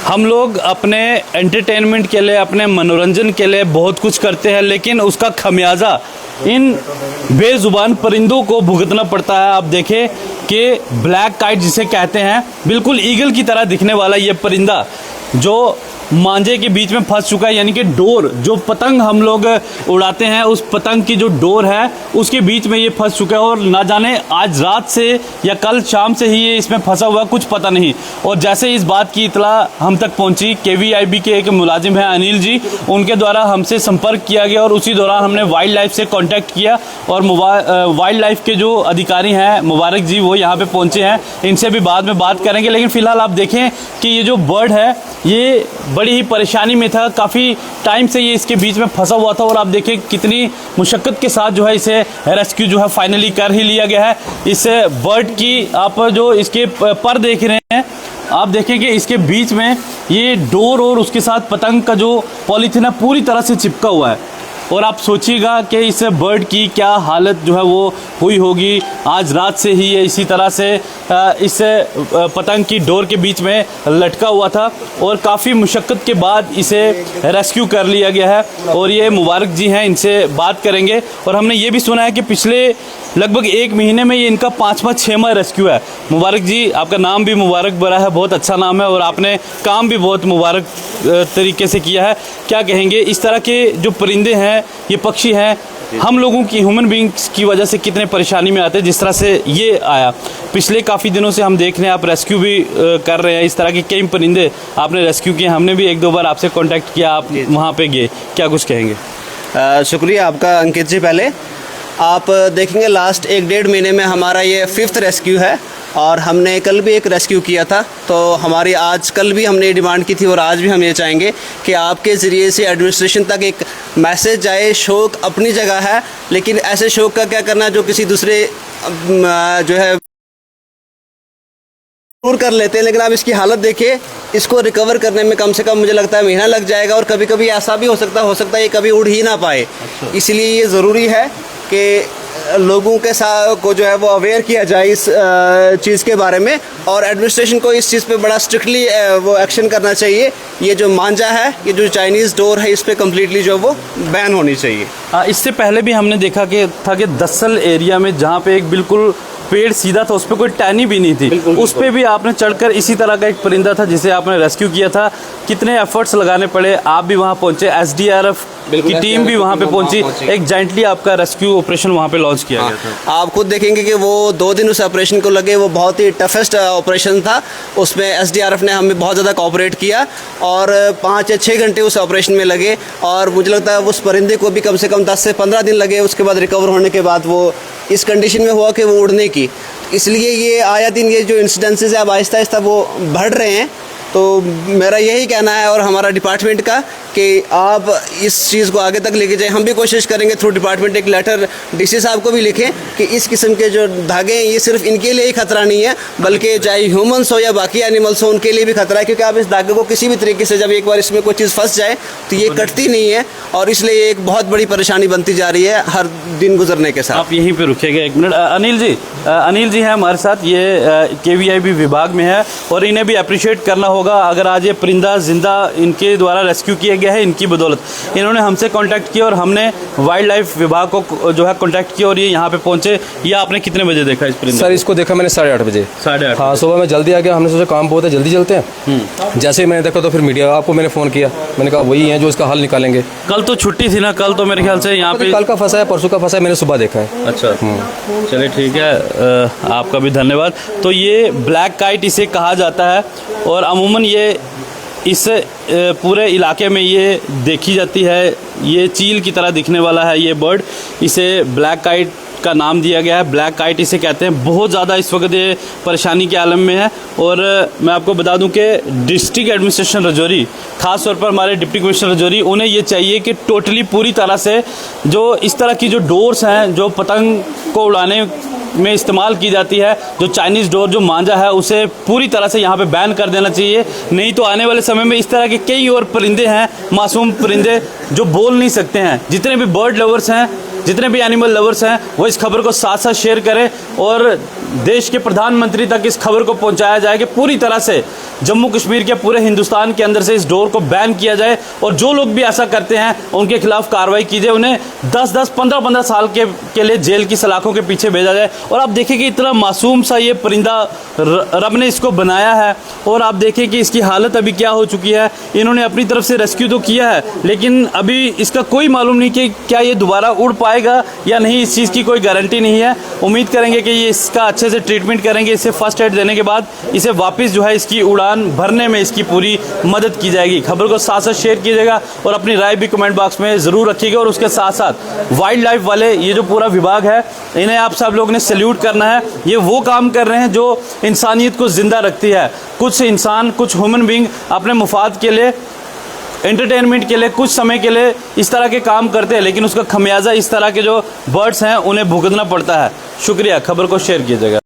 हम लोग अपने एंटरटेनमेंट के लिए, अपने मनोरंजन के लिए बहुत कुछ करते हैं, लेकिन उसका खमियाजा इन बेजुबान परिंदों को भुगतना पड़ता है। आप देखें कि ब्लैक काइट जिसे कहते हैं, बिल्कुल ईगल की तरह दिखने वाला ये परिंदा जो मांझे के बीच में फंस चुका है, यानी कि डोर जो पतंग हम लोग उड़ाते हैं उस पतंग की जो डोर है उसके बीच में ये फंस चुका है, और ना जाने आज रात से या कल शाम से ही ये इसमें फंसा हुआ कुछ पता नहीं। और जैसे इस बात की इतला हम तक पहुंची, KVIB के एक मुलाजिम हैं अनिल जी, उनके द्वारा हमसे संपर्क किया गया और उसी दौरान हमने वाइल्ड लाइफ से कॉन्टैक्ट किया और वाइल्ड लाइफ के जो अधिकारी हैं मुबारक जी वो यहाँ पे पहुँचे हैं, इनसे भी बाद में बात करेंगे। लेकिन फिलहाल आप देखें कि ये जो बर्ड है ये बड़ी ही परेशानी में था, काफ़ी टाइम से ये इसके बीच में फंसा हुआ था, और आप देखें कितनी मुशक्क़त के साथ जो है इसे रेस्क्यू जो है फाइनली कर ही लिया गया है। इस बर्ड की आप जो इसके पर देख रहे हैं, आप देखें कि इसके बीच में ये डोर और उसके साथ पतंग का जो पॉलीथीन है पूरी तरह से चिपका हुआ है, और आप सोचिएगा कि इस बर्ड की क्या हालत जो है वो हुई होगी। आज रात से ही ये इसी तरह से इस पतंग की डोर के बीच में लटका हुआ था, और काफ़ी मुशक्क़त के बाद इसे रेस्क्यू कर लिया गया है। और ये मुबारक जी हैं, इनसे बात करेंगे। और हमने ये भी सुना है कि पिछले लगभग 1 महीने में ये इनका 5वां रेस्क्यू है। मुबारक जी, आपका नाम भी मुबारक बरा है, बहुत अच्छा नाम है, और आपने काम भी बहुत मुबारक तरीके से किया है। क्या कहेंगे, इस तरह के जो परिंदे हैं, ये पक्षी हैं, हम लोगों की, ह्यूमन बींग्स की वजह से कितने परेशानी में आते हैं, जिस तरह से ये आया। पिछले काफ़ी दिनों से हम देख रहे हैं आप रेस्क्यू भी कर रहे हैं, इस तरह के कई परिंदे आपने रेस्क्यू किए। हमने भी 1-2 बार आपसे कांटेक्ट किया, आप वहाँ पे गए, क्या कुछ कहेंगे? शुक्रिया आपका अंकित जी। पहले आप देखेंगे लास्ट 1-1.5 महीने में हमारा ये 5th रेस्क्यू है, और हमने कल भी एक रेस्क्यू किया था। तो हमारी आज कल भी हमने डिमांड की थी और आज भी हम ये चाहेंगे कि आपके ज़रिए से एडमिनिस्ट्रेशन तक एक मैसेज जाए। शौक़ अपनी जगह है, लेकिन ऐसे शौक़ का क्या करना जो किसी दूसरे जो है पूर कर लेते हैं। लेकिन आप इसकी हालत देखिए, इसको रिकवर करने में कम से कम मुझे लगता है महीना लग जाएगा, और कभी कभी ऐसा भी हो सकता है ये कभी उड़ ही ना पाए। इसलिए ये ज़रूरी है कि लोगों के साथ को जो है वो अवेयर किया जाए इस चीज़ के बारे में, और एडमिनिस्ट्रेशन को इस चीज़ पे बड़ा स्ट्रिक्टली वो एक्शन करना चाहिए। ये जो मांझा है, ये जो चाइनीज़ डोर है, इस पे कम्प्लीटली जो वो बैन होनी चाहिए। इससे पहले भी हमने देखा कि दस्सल एरिया में जहाँ पे एक बिल्कुल पेड़ सीधा था, उस पर कोई टहनी भी नहीं थी, उस पर भी आपने चढ़कर इसी तरह का एक परिंदा था जिसे आपने रेस्क्यू किया था। कितने एफर्ट्स लगाने पड़े, आप भी वहाँ पहुँचे, SDRF की टीम भी वहाँ पे पहुँची, एक जॉइंटली आपका रेस्क्यू ऑपरेशन वहाँ पे लॉन्च किया गया था। आप खुद देखेंगे कि वो 2 दिन उस ऑपरेशन को लगे, वो बहुत ही टफेस्ट ऑपरेशन था। उसमें SDRF ने हमें बहुत ज़्यादा कोऑपरेट किया, और 5 या 6 घंटे उस ऑपरेशन में लगे, और मुझे लगता है उस परिंदे को भी कम से कम 10 से 15 दिन लगे। उसके बाद रिकवर होने के बाद वो इस कंडीशन में हुआ कि वो उड़ने की। इसलिए ये आया दिन ये जो इंसिडेंसेस है अब आहिस्ता आहिस्ता वो बढ़ रहे हैं। तो मेरा यही कहना है और हमारा डिपार्टमेंट का कि आप इस चीज़ को आगे तक लेके जाएं। हम भी कोशिश करेंगे थ्रू डिपार्टमेंट एक लेटर DC साहब को भी लिखें कि इस किस्म के जो धागे हैं ये सिर्फ इनके लिए ही खतरा नहीं है, बल्कि चाहे ह्यूमन्स हो या बाकी एनिमल्स हो उनके लिए भी खतरा है। क्योंकि आप इस धागे को किसी भी तरीके से जब एक बार इसमें कोई चीज़ फंस जाए तो ये कटती नहीं है, और इसलिए ये एक बहुत बड़ी परेशानी बनती जा रही है हर दिन गुजरने के साथ। आप यहीं पर रुकिएगा 1 मिनट। अनिल जी हैं हमारे साथ, ये KVIB विभाग में है, और इन्हें भी अप्रिशिएट करना होगा अगर आज ये परिंदा जिंदा इनके द्वारा रेस्क्यू किया गया है, इनकी बदौलत। इन्होंने हमसे कांटेक्ट किया और हमने वाइल्ड लाइफ विभाग को जो है कांटेक्ट किया, और ये यहाँ पे पहुँचे। ये आपने कितने बजे देखा इस परिंदे? सर इसको देखा मैंने 8:30 बजे। 8:30? हाँ, सुबह में जल्दी आ गया, हमने सोचा काम बहुत है जल्दी चलते हैं। जैसे ही मैंने देखा तो फिर मीडिया आपको मैंने फ़ोन किया, मैंने कहा वही है जो इसका हल निकालेंगे। कल तो छुट्टी थी ना, कल तो मेरे ख्याल से यहाँ पे कल का फंसा है, परसों का फंसा है, मैंने सुबह देखा है। अच्छा, चलिए ठीक है, आपका भी धन्यवाद। तो ये ब्लैक काइट इसे कहा जाता है, और अमूमन ये इस पूरे इलाके में ये देखी जाती है। ये चील की तरह दिखने वाला है ये बर्ड, इसे ब्लैक काइट का नाम दिया गया है। ब्लैक काइट इसे कहते हैं। बहुत ज़्यादा इस वक्त ये परेशानी के आलम में है, और मैं आपको बता दूं कि डिस्ट्रिक्ट एडमिनिस्ट्रेशन रजौरी, ख़ास तौर पर हमारे डिप्टी कमिश्नर रजौरी, उन्हें ये चाहिए कि टोटली पूरी तरह से जो इस तरह की जो डोर्स हैं जो पतंग को उड़ाने में इस्तेमाल की जाती है, जो चाइनीज़ डोर जो मांझा है, उसे पूरी तरह से यहाँ पे बैन कर देना चाहिए। नहीं तो आने वाले समय में इस तरह के कई और परिंदे हैं, मासूम परिंदे जो बोल नहीं सकते हैं। जितने भी बर्ड लवर्स हैं जितने भी एनिमल लवर्स हैं वो इस खबर को साथ साथ शेयर करें और देश के प्रधानमंत्री तक इस खबर को पहुंचाया जाए कि पूरी तरह से जम्मू कश्मीर के पूरे हिंदुस्तान के अंदर से इस डोर को बैन किया जाए और जो लोग भी ऐसा करते हैं उनके खिलाफ कार्रवाई की जाए, उन्हें 10-10, 15-15 साल के लिए जेल की सलाखों के पीछे भेजा जाए। और आप देखें कि इतना मासूम सा ये परिंदा रब ने इसको बनाया है और आप देखें कि इसकी हालत अभी क्या हो चुकी है। इन्होंने अपनी तरफ से रेस्क्यू तो किया है लेकिन अभी इसका कोई मालूम नहीं कि क्या ये दोबारा उड़ पाएगा या नहीं, इस चीज़ की कोई गारंटी नहीं है। उम्मीद करेंगे कि ये इसका अच्छे से ट्रीटमेंट करेंगे, इसे फर्स्ट एड देने के बाद इसे वापस जो है इसकी उड़ान भरने में इसकी पूरी मदद की जाएगी। खबर को साथ साथ शेयर कीजिएगा और अपनी राय भी कमेंट बॉक्स में ज़रूर रखिएगा। और उसके साथ साथ वाइल्ड लाइफ वाले ये जो पूरा विभाग है इन्हें आप सब लोगों ने सैल्यूट करना है। ये वो काम कर रहे हैं जो इंसानियत को ज़िंदा रखती है। कुछ इंसान, कुछ ह्यूमन बींग अपने मुफाद के लिए, एंटरटेनमेंट के लिए, कुछ समय के लिए इस तरह के काम करते हैं लेकिन उसका खमियाजा इस तरह के जो बर्ड्स हैं उन्हें भुगतना पड़ता है। शुक्रिया, खबर को शेयर कीजिएगा।